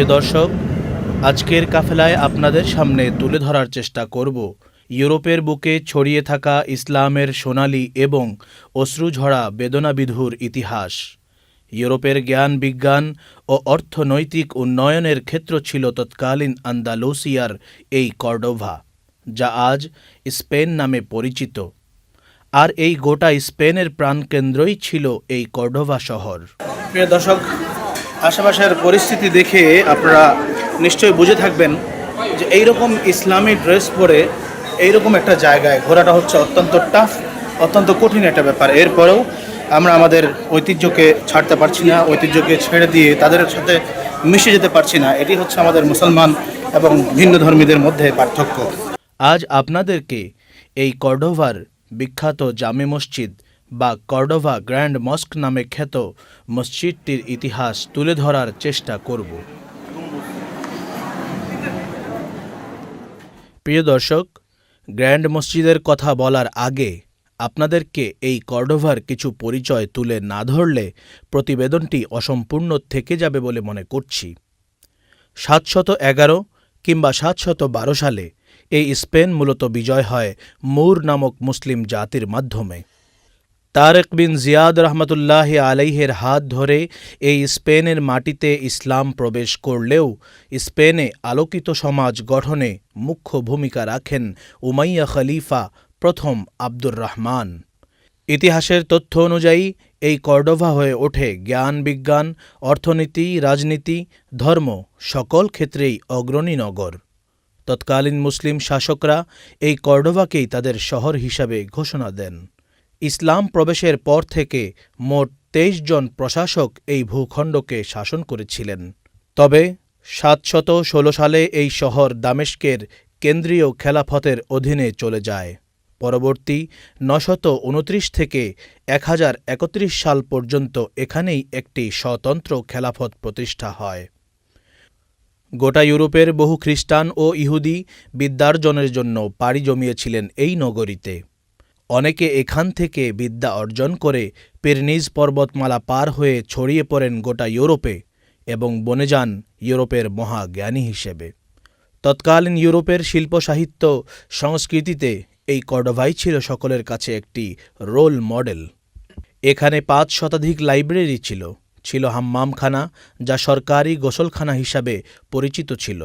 প্রিয় দর্শক, আজকের কাফেলায় আপনাদের সামনে তুলে ধরার চেষ্টা করব ইউরোপের বুকে ছড়িয়ে থাকা ইসলামের সোনালি এবং অশ্রুঝরা বেদনাবিধুর ইতিহাস। ইউরোপের জ্ঞান বিজ্ঞান ও অর্থনৈতিক উন্নয়নের ক্ষেত্র ছিল তৎকালীন আন্দালুসিয়ার এই কর্ডোভা, যা আজ স্পেন নামে পরিচিত। আর এই গোটা স্পেনের প্রাণকেন্দ্রই ছিল এই কর্ডোভা শহর। প্রিয় দর্শক, আশেপাশের পরিস্থিতি দেখে আপনারা নিশ্চয়ই বুঝে থাকবেন যে এইরকম ইসলামী ড্রেস পরে এইরকম একটা জায়গায় ঘোরাটা হচ্ছে অত্যন্ত টাফ, অত্যন্ত কঠিন একটা ব্যাপার। এরপরেও আমরা আমাদের ঐতিহ্যকে ছাড়তে পারছি না, ঐতিহ্যকে ছেড়ে দিয়ে তাদের সাথে মিশে যেতে পারছি না। এটি হচ্ছে আমাদের মুসলমান এবং ভিন্ন ধর্মীদের মধ্যে পার্থক্য। আজ আপনাদেরকে এই কর্ডোভার বিখ্যাত জামে মসজিদ বা কর্ডোভা গ্র্যান্ড মস্ক নামে খ্যাত মসজিদটির ইতিহাস তুলে ধরার চেষ্টা করব। প্রিয় দর্শক, গ্র্যান্ড মসজিদের কথা বলার আগে আপনাদেরকে এই কর্ডোভার কিছু পরিচয় তুলে না ধরলে প্রতিবেদনটি অসম্পূর্ণ থেকে যাবে বলে মনে করছি। 711 কিংবা 712 সালে এই স্পেন মূলত বিজয় হয় মুর নামক মুসলিম জাতির মাধ্যমে। তারেক বিন জিয়াদ রহমতুল্লাহ আলাইহের হাত ধরে এই স্পেনের মাটিতে ইসলাম প্রবেশ করলেও স্পেনে আলোকিত সমাজ গঠনে মুখ্য ভূমিকা রাখেন উমাইয়া খলিফা প্রথম আব্দুর রহমান। ইতিহাসের তথ্য অনুযায়ী এই কর্ডোভা হয়ে ওঠে জ্ঞান বিজ্ঞান, অর্থনীতি, রাজনীতি, ধর্ম সকল ক্ষেত্রেই অগ্রণী নগর। তৎকালীন মুসলিম শাসকরা এই কর্ডোভাকেই তাদের শহর হিসাবে ঘোষণা দেন। ইসলাম প্রবেশের পর থেকে মোট 23 জন প্রশাসক এই ভূখণ্ডকে শাসন করেছিলেন। তবে 716 সালে এই শহর দামেস্কের কেন্দ্রীয় খেলাফতের অধীনে চলে যায়। পরবর্তী 929 থেকে 1031 সাল পর্যন্ত এখানেই একটি স্বতন্ত্র খেলাফত প্রতিষ্ঠা হয়। গোটা ইউরোপের বহু খ্রিস্টান ও ইহুদি বিদ্যার্জনের জন্য পাড়ি জমিয়েছিলেন এই নগরীতে। অনেকে এখান থেকে বিদ্যা অর্জন করে পিরনিজ পর্বতমালা পার হয়ে ছড়িয়ে পড়েন গোটা ইউরোপে এবং বনে যান ইউরোপের মহাজ্ঞানী হিসেবে। তৎকালীন ইউরোপের শিল্প সাহিত্য সংস্কৃতিতে এই কর্ডোভাই ছিল সকলের কাছে একটি রোল মডেল। এখানে 5 শতাধিক লাইব্রেরি ছিল, ছিল হাম্মামখানা, যা সরকারি গোসলখানা হিসাবে পরিচিত ছিল,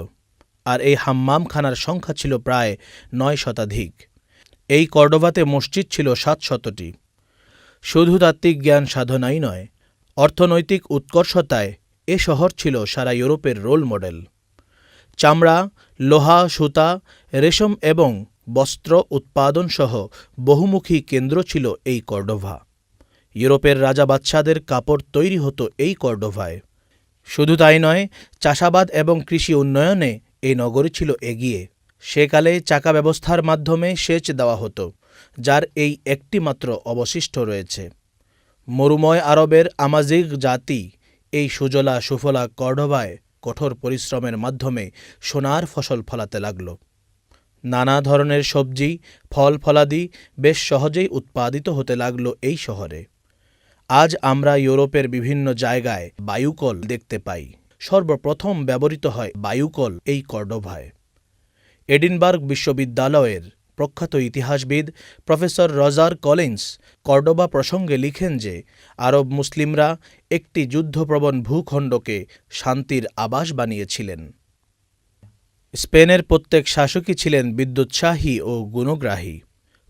আর এই হাম্মামখানার সংখ্যা ছিল প্রায় 9 শতাধিক। এই কর্ডোভাতে মসজিদ ছিল 700টি। শুধু তাত্ত্বিক জ্ঞান সাধনাই নয়, অর্থনৈতিক উৎকর্ষতায় এ শহর ছিল সারা ইউরোপের রোল মডেল। চামড়া, লোহা, সুতা, রেশম এবং বস্ত্র উৎপাদনসহ বহুমুখী কেন্দ্র ছিল এই কর্ডোভা। ইউরোপের রাজা বাদশাদের কাপড় তৈরি হতো এই কর্ডোভায়। শুধু তাই নয়, চাষাবাদ এবং কৃষি উন্নয়নে এই নগরী ছিল এগিয়ে। সেকালে চাকা ব্যবস্থার মাধ্যমে সেচ দেওয়া হতো, যার এই একটি মাত্র অবশিষ্ট রয়েছে। মরুময় আরবের আমাজিগ জাতি এই সুজলা সুফলা কর্ডোভায় কঠোর পরিশ্রমের মাধ্যমে সোনার ফসল ফলাতে লাগল। নানা ধরনের সবজি, ফল ফলাদি বেশ সহজেই উৎপাদিত হতে লাগল এই শহরে। আজ আমরা ইউরোপের বিভিন্ন জায়গায় বায়ুকল দেখতে পাই। সর্বপ্রথম ব্যবহৃত হয় বায়ুকল এই কর্ডোভায়। এডিনবার্গ বিশ্ববিদ্যালয়ের প্রখ্যাত ইতিহাসবিদ প্রফেসর রজার কলিন্স কর্ডোভা প্রসঙ্গে লিখেন যে আরব মুসলিমরা একটি যুদ্ধপ্রবণ ভূখণ্ডকে শান্তির আবাস বানিয়েছিলেন। স্পেনের প্রত্যেক শাসকই ছিলেন বিদ্যোৎসাহী ও গুণগ্রাহী।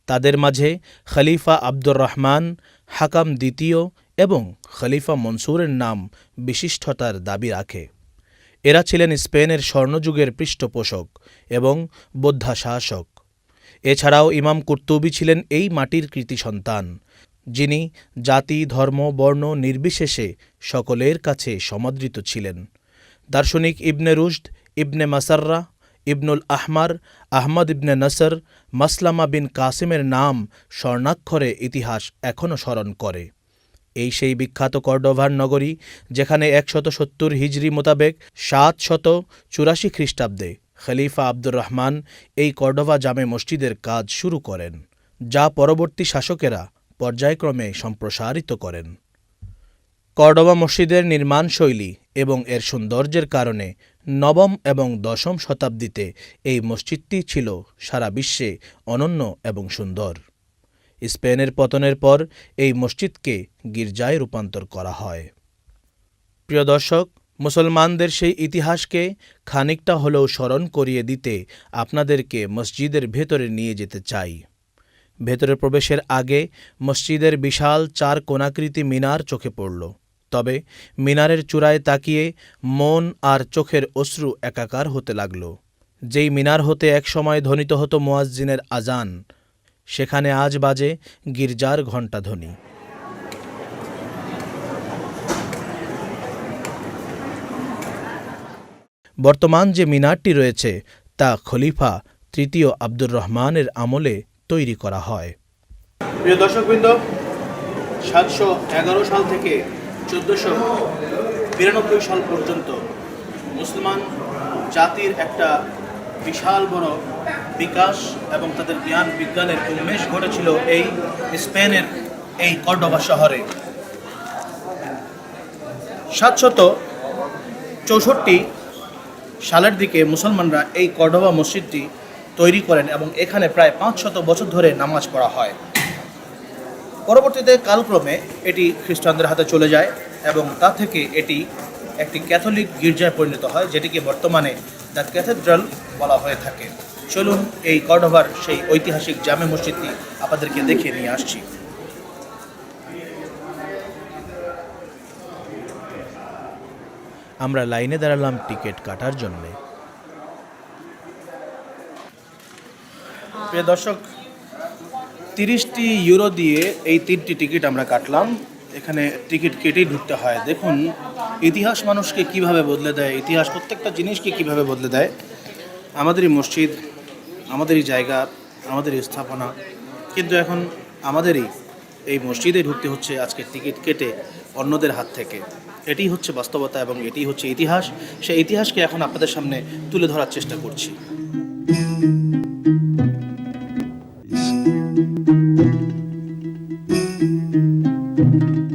তাদের মাঝে খলিফা আব্দুর রহমান, হাকাম দ্বিতীয় এবং খলিফা মনসুরের নাম বিশিষ্টতার দাবি রাখে। এরা ছিলেন স্পেনের স্বর্ণযুগের পৃষ্ঠপোষক এবং বোদ্ধা শাসক। এছাড়াও ইমাম কুর্তুবী ছিলেন এই মাটির কৃতি সন্তান, যিনি জাতি, ধর্ম, বর্ণ নির্বিশেষে সকলের কাছে সমাদৃত ছিলেন। দার্শনিক ইবনে রুশদ, ইবনে মাসাররা, ইবনুল আহমার, আহমদ ইবনে নসর, মাসলামা বিন কাসিমের নাম স্বর্ণাক্ষরে ইতিহাস এখনও স্মরণ করে। এই সেই বিখ্যাত কর্ডোভার নগরী, যেখানে 170 হিজরি মোতাবেক 784 খ্রিস্টাব্দে খলিফা আব্দুর রহমান এই কর্ডোভা জামে মসজিদের কাজ শুরু করেন, যা পরবর্তী শাসকেরা পর্যায়ক্রমে সম্প্রসারিত করেন। কর্ডোভা মসজিদের নির্মাণশৈলী এবং এর সৌন্দর্যের কারণে নবম এবং দশম শতাব্দীতে এই মসজিদটি ছিল সারা বিশ্বে অনন্য এবং সুন্দর। স্পেনের পতনের পর এই মসজিদকে গির্জায় রূপান্তর করা হয়। প্রিয় দর্শক, মুসলমানদের সেই ইতিহাসকে খানিকটা হলেও স্মরণ করিয়ে দিতে আপনাদেরকে মসজিদের ভেতরে নিয়ে যেতে চাই। ভেতরে প্রবেশের আগে মসজিদের বিশাল 4 কোণাকৃতি মিনার চোখে পড়ল। তবে মিনারের চূড়ায় তাকিয়ে মন আর চোখের অশ্রু একাকার হতে লাগল। যেই মিনার হতে একসময় ধ্বনিত হতো মুয়াজ্জিনের আজান, সেখানে আজ বাজে গির্জার ঘণ্টাধ্বনি। বর্তমান যে মিনারটি রয়েছে তা খলিফা তৃতীয় আব্দুর রহমানের আমলে তৈরি করা হয়। প্রিয় দর্শকবৃন্দ, 711 সাল থেকে 1492 সাল পর্যন্ত মুসলমান জাতির একটা বিশাল বড় বিকাশ এবং তাদের জ্ঞান বিজ্ঞানের উন্মেষ ঘটেছিল এই স্পেনের এই কর্ডোবা শহরে। 764 সালের দিকে মুসলমানরা এই কর্ডোবা মসজিদটি তৈরি করেন এবং এখানে প্রায় 500 বছর ধরে নামাজ পড়া হয়। পরবর্তীতে কালক্রমে এটি খ্রিস্টানদের হাতে চলে যায় এবং তা থেকে এটি একটি ক্যাথলিক গির্জায় পরিণত হয়, যেটিকে বর্তমানে দ্য ক্যাথেড্রাল বলা হয়ে থাকে। চলুন এই কর্ডোবার সেই ঐতিহাসিক জামে মসজিদটি আপনাদেরকে দেখিয়ে নিয়ে আসছি। আমরা লাইনে দাঁড়ালাম টিকিট কাটার জন্যে। প্রিয় দর্শক, 30টি ইউরো দিয়ে এই 3টি টিকিট আমরা কাটলাম। এখানে টিকিট কেটেই ঢুকতে হয়। দেখুন ইতিহাস মানুষকে কিভাবে বদলে দেয়, ইতিহাস প্রত্যেকটা জিনিসকে কিভাবে বদলে দেয়। আমাদেরই মসজিদ, আমাদেরই জায়গা, আমাদেরই স্থাপনা, কিন্তু এখন আমাদেরই এই মসজিদে ঢুকতে হচ্ছে আজকে টিকিট কেটে অন্যদের হাত থেকে। এটি হচ্ছে বাস্তবতা এবং এটি হচ্ছে ইতিহাস। সেই ইতিহাসকে এখন আপনাদের সামনে তুলে ধরার চেষ্টা করছি।